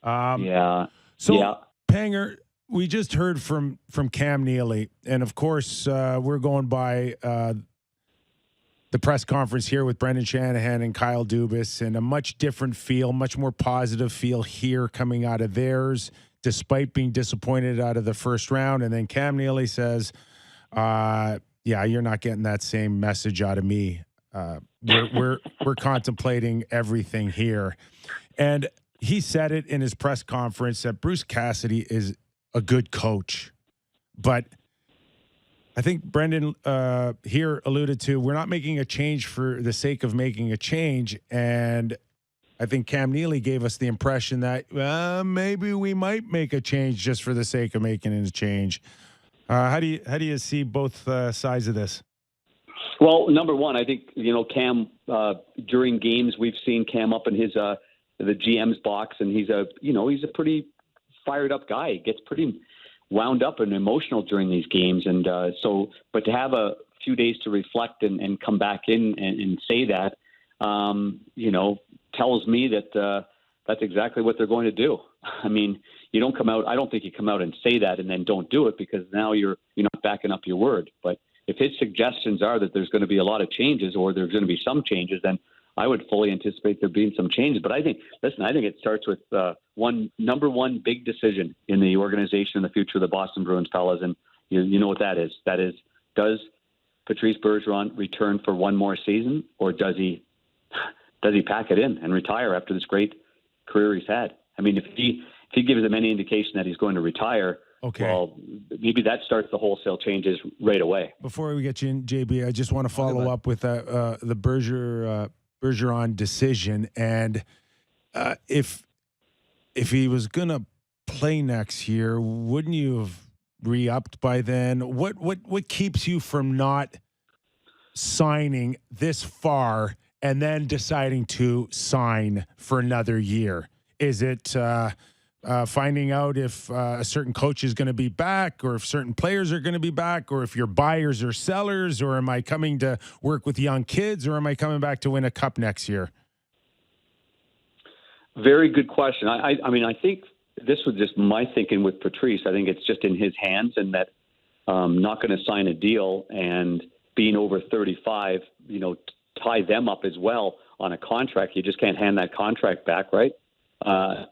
So, Panger, we just heard from Cam Neely, and of course, we're going by the press conference here with Brendan Shanahan and Kyle Dubas, and a much different feel, much more positive feel here coming out of theirs, despite being disappointed out of the first round. And then Cam Neely says, yeah, you're not getting that same message out of me. We're contemplating everything here. And he said it in his press conference that Bruce Cassidy is a good coach. But I think Brendan here alluded to, we're not making a change for the sake of making a change. And I think Cam Neely gave us the impression that maybe we might make a change just for the sake of making a change. How do you see both sides of this? Well, number one, I think, Cam, during games, we've seen Cam up in his the GM's box, and he's a pretty fired up guy. He gets pretty wound up and emotional during these games. And but to have a few days to reflect and come back in and say that, tells me that that's exactly what they're going to do. I mean, you don't come out. I don't think you come out and say that and then don't do it, because now you're not backing up your word. But if his suggestions are that there's going to be a lot of changes, or there's going to be some changes, then I would fully anticipate there being some changes. But I think it starts with number one big decision in the organization and the future of the Boston Bruins, fellas. And you know what that is. That is, does Patrice Bergeron return for one more season, or does he pack it in and retire after this great career he's had? I mean, if he gives them any indication that he's going to retire, okay, well, maybe that starts the wholesale changes right away. Before we get you in, JB, I just want to follow up with the Bergeron decision, and if he was going to play next year, wouldn't you have re-upped by then? What keeps you from not signing this far and then deciding to sign for another year? Is it finding out if a certain coach is going to be back, or if certain players are going to be back, or if you're buyers or sellers, or am I coming to work with young kids, or am I coming back to win a cup next year? Very good question. I mean, I think this was just my thinking with Patrice. I think it's just in his hands, and that not going to sign a deal and being over 35, tie them up as well on a contract. You just can't hand that contract back, right? I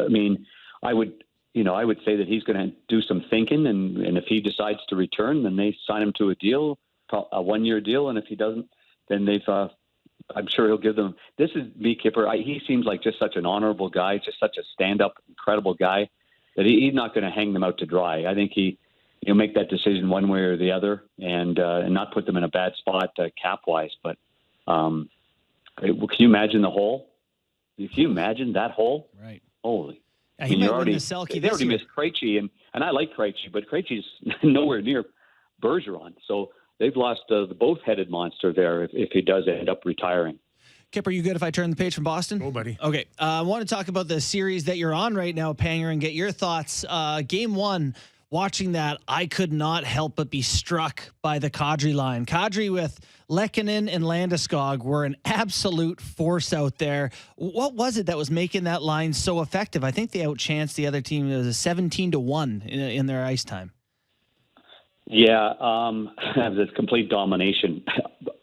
mean, I would say that he's going to do some thinking, and if he decides to return, then they sign him to a deal, a 1-year deal, and if he doesn't, then I'm sure he'll give them. This is me, Kipper. He seems like just such an honorable guy, just such a stand-up, incredible guy, that he's not going to hang them out to dry. I think he'll make that decision one way or the other, and not put them in a bad spot cap-wise. But can you imagine the hole? If you imagine that hole, right? Holy! Yeah, he might win the Selke. They already missed Krejci, and I like Krejci, but Krejci's nowhere near Bergeron. So they've lost the both-headed monster there if he does end up retiring. Kip, are you good if I turn the page from Boston? Oh, buddy. Okay. I want to talk about the series that you're on right now, Panger, and get your thoughts. Game one. Watching that, I could not help but be struck by the Kadri line. Kadri with Lehkonen and Landeskog were an absolute force out there. What was it that was making that line so effective? I think they outchanced the other team. It was a 17-1 in their ice time. Yeah, this complete domination,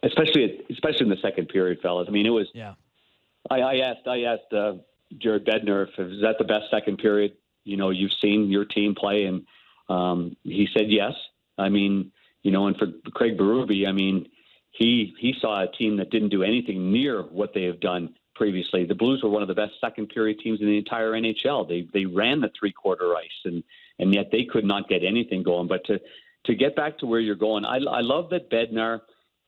especially in the second period, fellas. I mean, it was. Yeah. I asked Jared Bednar if is that the best second period you've seen your team play, and he said yes. I mean, and for Craig Berube, I mean, he saw a team that didn't do anything near what they have done previously. The Blues were one of the best second period teams in the entire NHL. They ran the three-quarter ice, and yet they could not get anything going. But to get back to where you're going, I love that Bednar,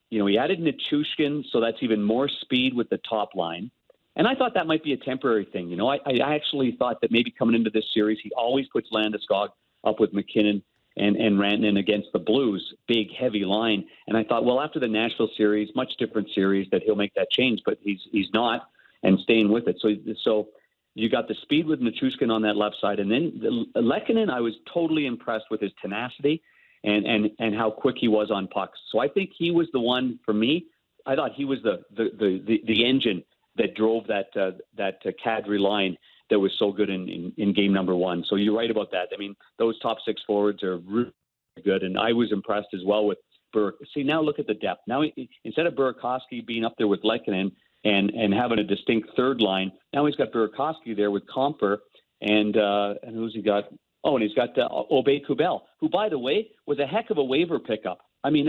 he added Nichushkin, so that's even more speed with the top line. And I thought that might be a temporary thing. I actually thought that maybe coming into this series, he always puts Landeskog up with McKinnon and Rantanen against the Blues, big, heavy line. And I thought, well, after the Nashville series, much different series, that he'll make that change, but he's not, and staying with it. So you got the speed with Nichushkin on that left side. And then Lehkonen, I was totally impressed with his tenacity and how quick he was on pucks. So I think he was the one, for me, I thought he was the engine that drove that Kadri line that was so good in game number one. So you're right about that. I mean, those top six forwards are really good, and I was impressed as well with Burke. See, now look at the depth. Now, instead of Burakovsky being up there with Lehkonen and having a distinct third line, now he's got Burakovsky there with Comfer, and who's he got? Oh, and he's got Obey Kubel, who, by the way, was a heck of a waiver pickup. I mean,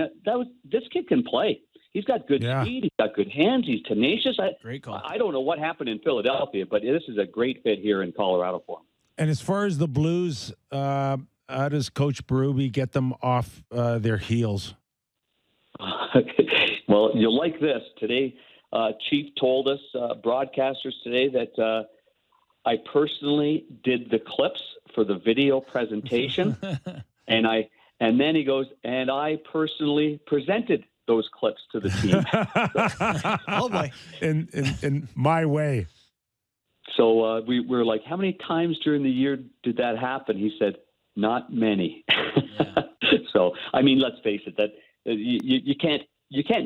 this kid can play. He's got good speed. He's got good hands. He's tenacious. Great call. I don't know what happened in Philadelphia, but this is a great fit here in Colorado for him. And as far as the Blues, how does Coach Berube get them off their heels? Well, you'll like this. Today, Chief told us, broadcasters today, that I personally did the clips for the video presentation, and then he goes, and I personally presented those clips to the team. Oh boy! In my way. So we were like, how many times during the year did that happen? He said, not many. Yeah. So I mean, let's face it, that you can't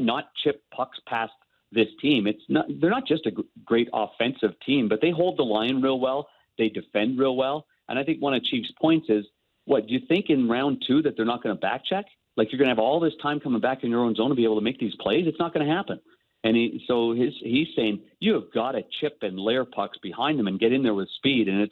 not chip pucks past this team. They're not just a great offensive team, but they hold the line real well. They defend real well. And I think one of Chief's points is, what, do you think in round two that they're not going to back check? Like, you're going to have all this time coming back in your own zone to be able to make these plays? It's not going to happen. And he's saying, you have got to chip and layer pucks behind them and get in there with speed. And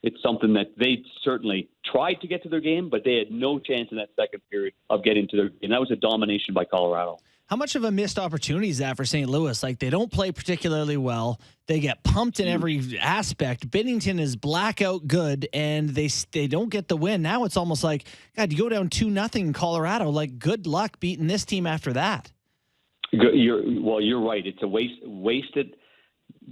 it's something that they certainly tried to get to their game, but they had no chance in that second period of getting to their game. That was a domination by Colorado. How much of a missed opportunity is that for St. Louis? Like, they don't play particularly well. They get pumped in every aspect. Binnington is blackout good, and they don't get the win. Now it's almost like, God, you go down 2-0 in Colorado. Like, good luck beating this team after that. You're right. It's a wasted,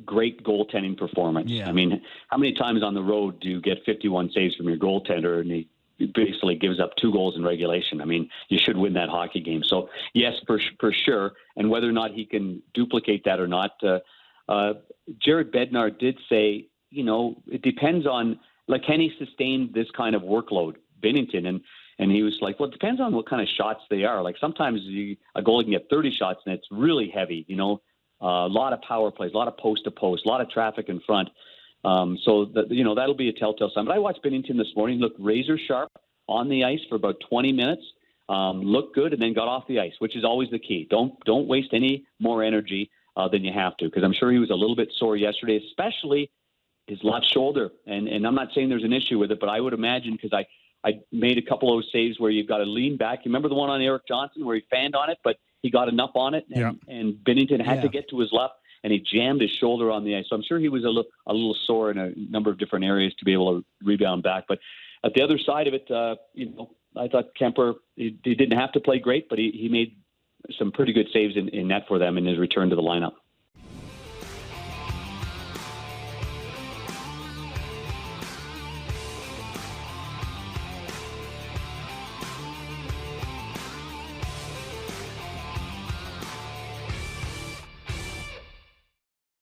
great goaltending performance. Yeah. I mean, how many times on the road do you get 51 saves from your goaltender, and he basically gives up 2 goals in regulation? I mean, you should win that hockey game. So yes, for sure. And whether or not he can duplicate that or not, Jared Bednar did say, it depends on, like, can he sustain this kind of workload, Binnington? And he was like, well, it depends on what kind of shots they are. Like, sometimes a goalie can get 30 shots and it's really heavy, a lot of power plays, a lot of post to post, a lot of traffic in front. So that'll be a telltale sign. But I watched Binnington this morning, looked razor sharp on the ice for about 20 minutes, looked good, and then got off the ice, which is always the key. Don't waste any more energy than you have to, because I'm sure he was a little bit sore yesterday, especially his left shoulder. And I'm not saying there's an issue with it, but I would imagine, because I made a couple of those saves where you've got to lean back. You remember the one on Eric Johnson where he fanned on it, but he got enough on it, and Binnington had to get to his left, and he jammed his shoulder on the ice. So I'm sure he was a little sore in a number of different areas to be able to rebound back. But at the other side of it, I thought Kemper, he didn't have to play great, but he made some pretty good saves in net for them in his return to the lineup.